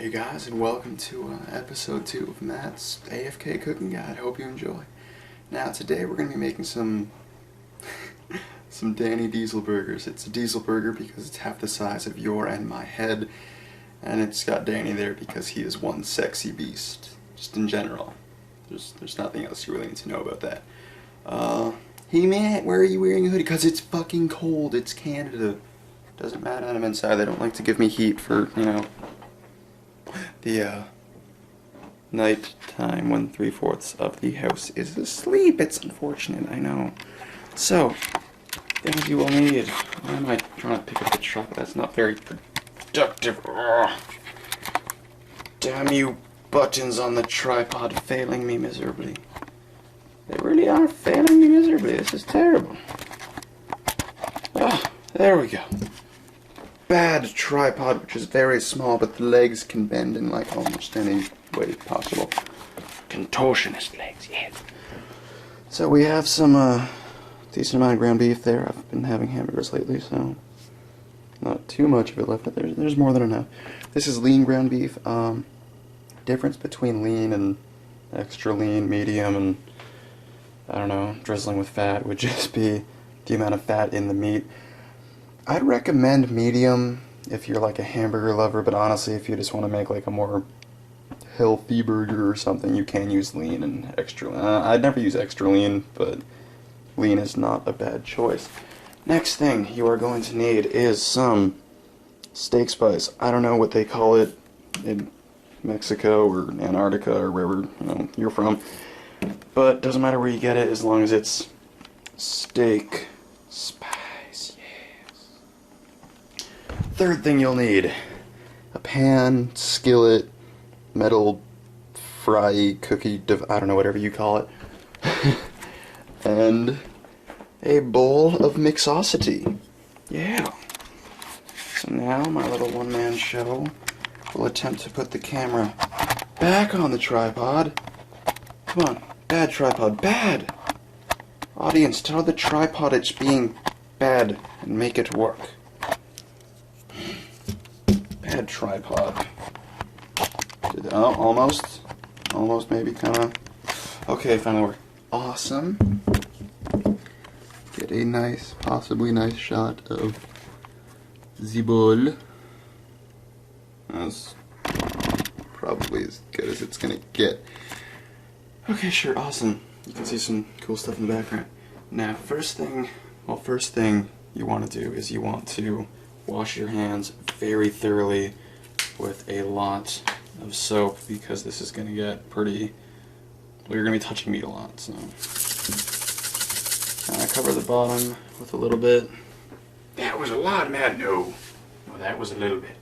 Hey guys, and welcome to episode 2 of Matt's AFK Cooking Guide. Hope you enjoy. Now today we're going to be making some Danny Diesel burgers. It's a Diesel burger because it's half the size of your and my head, and it's got Danny there because he is one sexy beast. Just in general. There's nothing else you really need to know about that. Hey Matt, why are you wearing a hoodie? Because it's fucking cold. It's Canada. Doesn't matter that I'm inside. They don't like to give me heat for, you know, the night time when 3/4 of the house is asleep. It's unfortunate, I know. So, things you will need. Why am I trying to pick up the truck? That's not very productive. Ugh. Damn you buttons on the tripod failing me miserably. They really are failing me miserably. This is terrible. Ah, there we go. Bad tripod, which is very small, but the legs can bend in like almost any way possible. Contortionist legs, yes. So we have some decent amount of ground beef there. I've been having hamburgers lately, so not too much of it left, but there's more than enough. This is lean ground beef. Difference between lean and extra lean, medium, and I don't know, drizzling with fat would just be the amount of fat in the meat. I'd recommend medium if you're like a hamburger lover, but honestly, if you just want to make like a more healthy burger or something, you can use lean and extra lean. I'd never use extra lean, but lean is not a bad choice. Next thing you are going to need is some steak spice. I don't know what they call it in Mexico or Antarctica or wherever you're from, but doesn't matter where you get it as long as it's steak spice. Third thing you'll need, a pan, skillet, metal fry cookie, I don't know, whatever you call it, and a bowl of mixosity. Yeah. So now my little one-man show will attempt to put the camera back on the tripod. Come on, bad tripod, bad! Audience, tell the tripod it's being bad and make it work. Bad tripod. Almost, maybe, kinda. Okay, finally worked. Awesome. Get a nice, possibly nice shot of the bowl. That's probably as good as it's gonna get. Okay, sure, awesome. You can see some cool stuff in the background. Now, first thing you want to do is you want to wash your hands very thoroughly with a lot of soap, because this is going to get pretty, well, you're going to be touching meat a lot, so. Cover the bottom with a little bit. That was a lot, man. No, that was a little bit.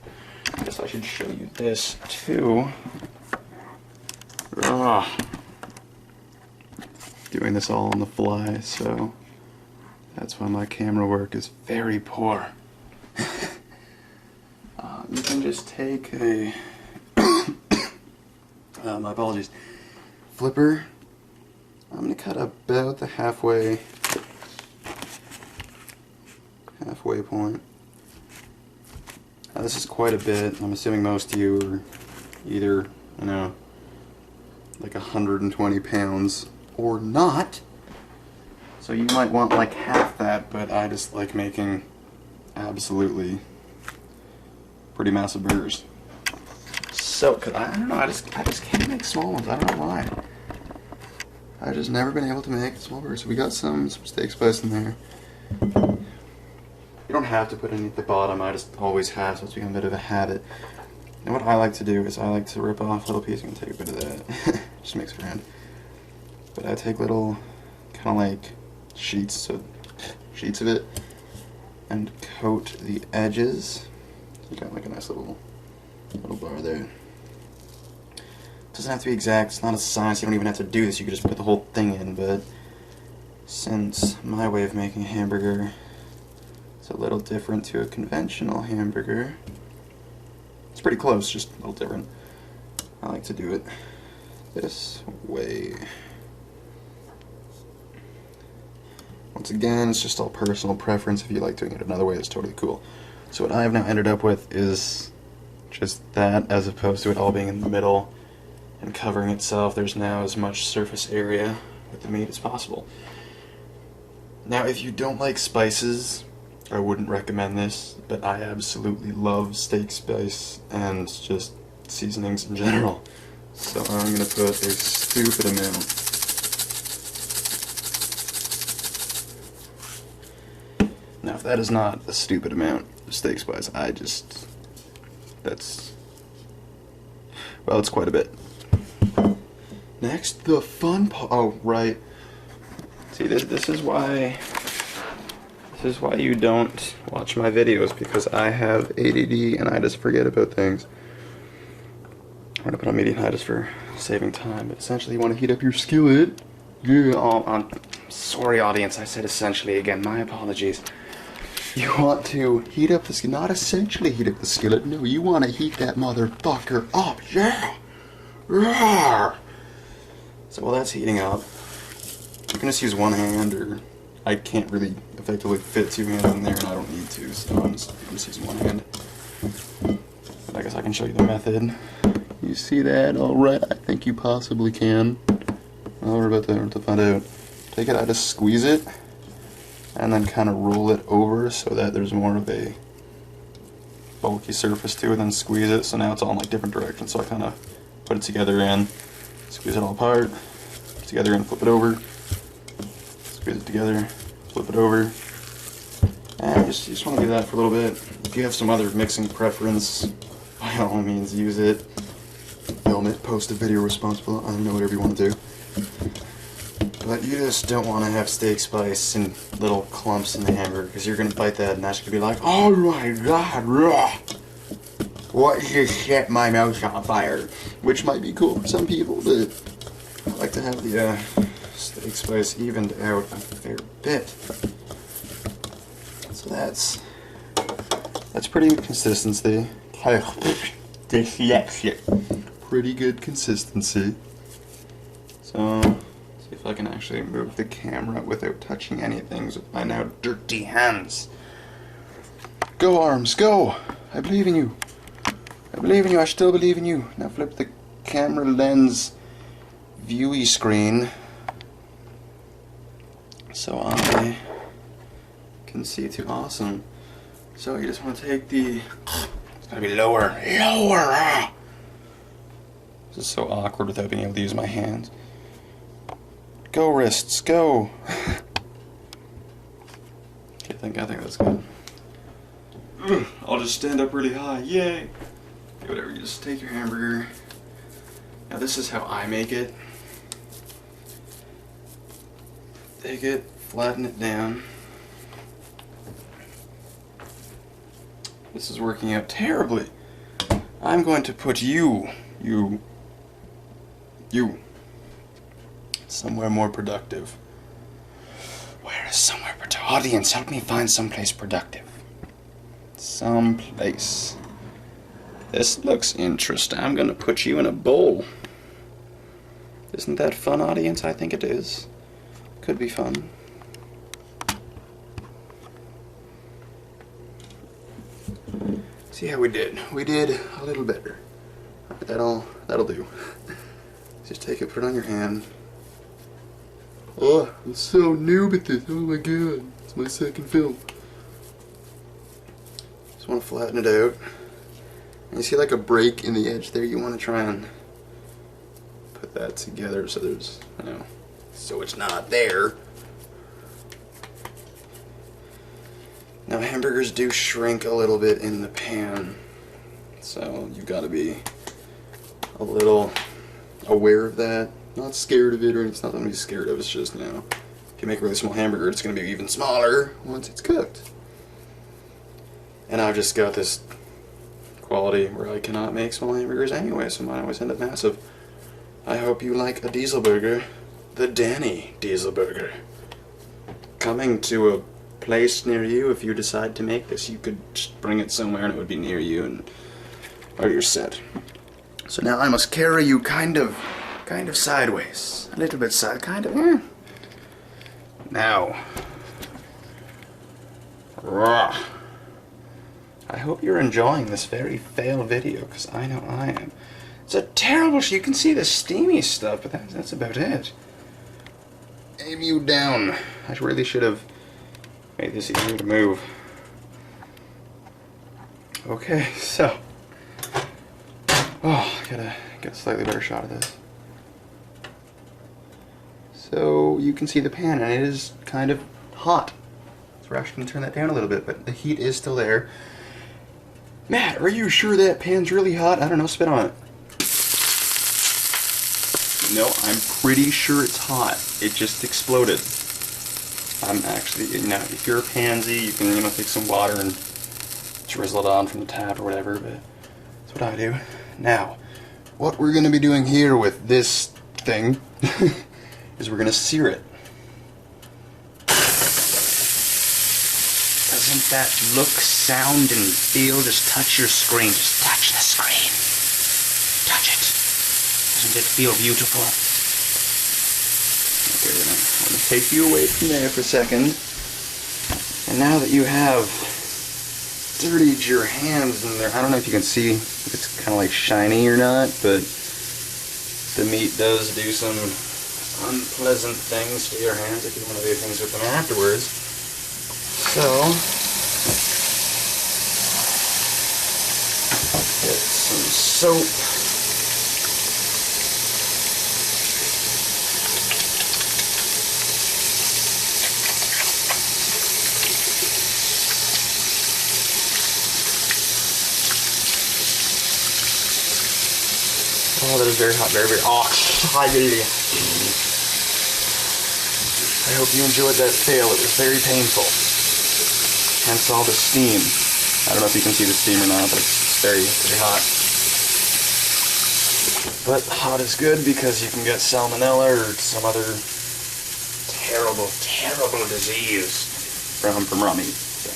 I guess I should show you this too. Doing this all on the fly, so that's why my camera work is very poor. You can just take a my apologies, flipper. I'm gonna cut about the halfway point. This is quite a bit. I'm assuming most of you are either, you know, like 120 pounds or not. So you might want like half that, but I just like making absolutely pretty massive burgers. So, cause I don't know, I just can't make small ones. I don't know why. I've just never been able to make small burgers. So we got some steak spice in there. You don't have to put any at the bottom. I just always have, so it's become a bit of a habit. And what I like to do is I like to rip off little pieces and take a bit of that. Just mix it around. But I take little kind of like sheets of it and coat the edges. You got like a nice little bar there. Doesn't have to be exact, it's not a science, you don't even have to do this, you could just put the whole thing in, but since my way of making a hamburger is a little different to a conventional hamburger, it's pretty close, just a little different. I like to do it this way. Once again, it's just all personal preference. If you like doing it another way, it's totally cool. So what I have now ended up with is just that as opposed to it all being in the middle and covering itself. There's now as much surface area with the meat as possible. Now, if you don't like spices, I wouldn't recommend this, but I absolutely love steak spice and just seasonings in general. So I'm going to put a stupid amount. Now, if that is not a stupid amount of steak spice, that's, well, it's quite a bit. Next, the fun part. Oh, right. See, this is why you don't watch my videos, because I have ADD and I just forget about things. I'm gonna put on medium high just for saving time, but essentially you want to heat up your skillet. Yeah, sorry audience, I said essentially again, my apologies. You want to heat up the skillet, not essentially heat up the skillet, no, you want to heat that motherfucker up, yeah! Rawr. So while that's heating up, you can just use one hand, or I can't really effectively fit two hands in there and I don't need to, so I'm just using one hand. But I guess I can show you the method. You see that? Alright, I think you possibly can. Well, we're about to find out. Take it out, just squeeze it, and then kind of roll it over so that there's more of a bulky surface to it, then squeeze it, so now it's all in like different directions. So I kind of put it together and squeeze it all apart, put it together and flip it over, squeeze it together, flip it over, and you just want to do that for a little bit. If you have some other mixing preference, by all means use it. Film it, post a video responsible, I don't know, whatever you want to do. But you just don't want to have steak spice in little clumps in the hamburger, because you're going to bite that and that's going to be like, oh my god, raw. What just set my mouth on fire? Which might be cool for some people, but I like to have the steak spice evened out a fair bit. So that's pretty good consistency. Pretty good consistency. So, see if I can actually move the camera without touching anything with my now dirty hands. Go arms, go! I believe in you. I believe in you, I still believe in you. Now flip the camera lens viewy screen so I can see too. Awesome. So you just want to take the, it's gotta be lower, lower! This is so awkward without being able to use my hands. Go wrists, go! Okay, I think that's good. I'll just stand up really high, yay! Okay, whatever, you just take your hamburger. Now this is how I make it. Take it, flatten it down. This is working out terribly. I'm going to put you somewhere more productive. Where is somewhere productive? Audience, help me find someplace productive. Someplace. This looks interesting. I'm gonna put you in a bowl. Isn't that fun, audience? I think it is. Could be fun. See how we did. We did a little better. That'll do. Just take it, put it on your hand. Oh, I'm so noob at this. Oh my god. It's my second film. Just want to flatten it out. And you see like a break in the edge there? You want to try and put that together so there's, so it's not there. Now hamburgers do shrink a little bit in the pan, so you've got to be a little aware of that. Not scared of it, or it's nothing to be scared of, it's just, if you make a really small hamburger, it's going to be even smaller once it's cooked. And I've just got this quality where I cannot make small hamburgers anyway, so mine always end up massive. I hope you like a Disel burger, the Danny Disel burger. Coming to a place near you. If you decide to make this, you could just bring it somewhere and it would be near you, or you're set. So now I must carry you kind of sideways, a little bit side, kind of. Now, I hope you're enjoying this very fail video, because I know I am. It's a terrible you can see the steamy stuff, but that's about it. Aim you down. I really should have made this easier to move. Okay, so. Oh, gotta get a slightly better shot of this. So you can see the pan, and it is kind of hot. So we're actually gonna turn that down a little bit, but the heat is still there. Matt, are you sure that pan's really hot? I don't know, spit on it. No, I'm pretty sure it's hot. It just exploded. I'm actually, now if you're a pansy, you can, take some water and drizzle it on from the tap or whatever, but that's what I do. Now, what we're going to be doing here with this thing is we're going to sear it. Doesn't that look, sound, and feel? Just touch your screen. Just touch the screen. Touch it. Doesn't it feel beautiful? Okay, I'm going to take you away from there for a second. And now that you have dirtied your hands in there, I don't know if you can see if it's kind of like shiny or not, but the meat does do some unpleasant things to your hands if you want to do things with them afterwards. So, get some soap. Oh, that is very hot, very, very hot. I hope you enjoyed that fail. It was very painful. Hence all the steam. I don't know if you can see the steam or not, but it's very, very hot. But hot is good because you can get salmonella or some other terrible, terrible disease from raw meat. So,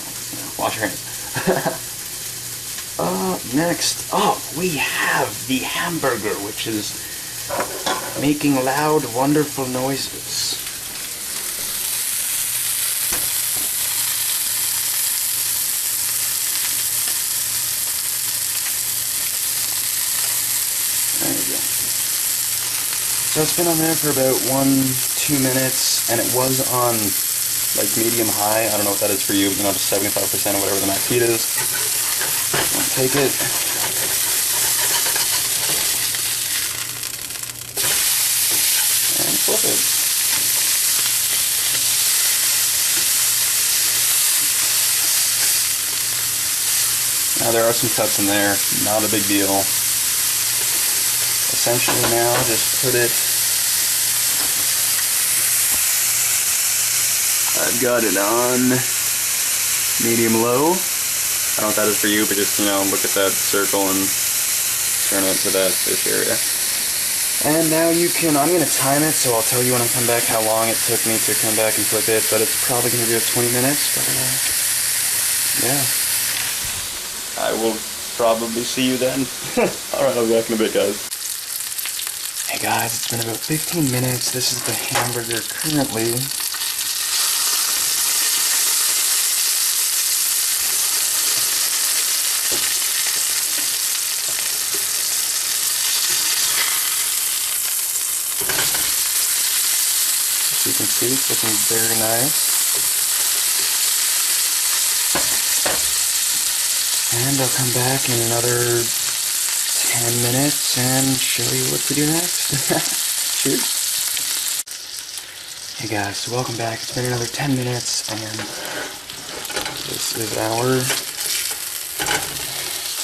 wash your hands. Next up, we have the hamburger, which is making loud, wonderful noises. There you go. So it's been on there for about 1-2 minutes, and it was on like medium high. I don't know what that is for you, but just 75% or whatever the max heat is. Take it. And flip it. Now there are some cuts in there, not a big deal. Essentially now just put it, I've got it on medium low. I don't know what that is for you, but just, look at that circle and turn it to this area. And now you can, I'm going to time it, so I'll tell you when I come back how long it took me to come back and flip it, but it's probably going to be 20 minutes, but yeah. I will probably see you then. Alright, I'll be back in a bit, guys. Hey guys, it's been about 15 minutes. This is the hamburger currently. You can see it's looking very nice. And I'll come back in another 10 minutes and show you what to do next. Cheers. Hey guys, so welcome back. It's been another 10 minutes and this is our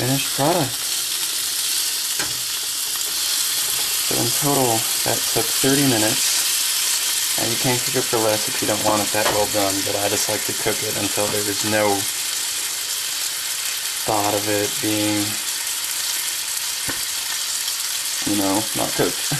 finished product. So in total, that took 30 minutes. And you can cook it for less if you don't want it that well done, but I just like to cook it until there is no thought of it being, not cooked.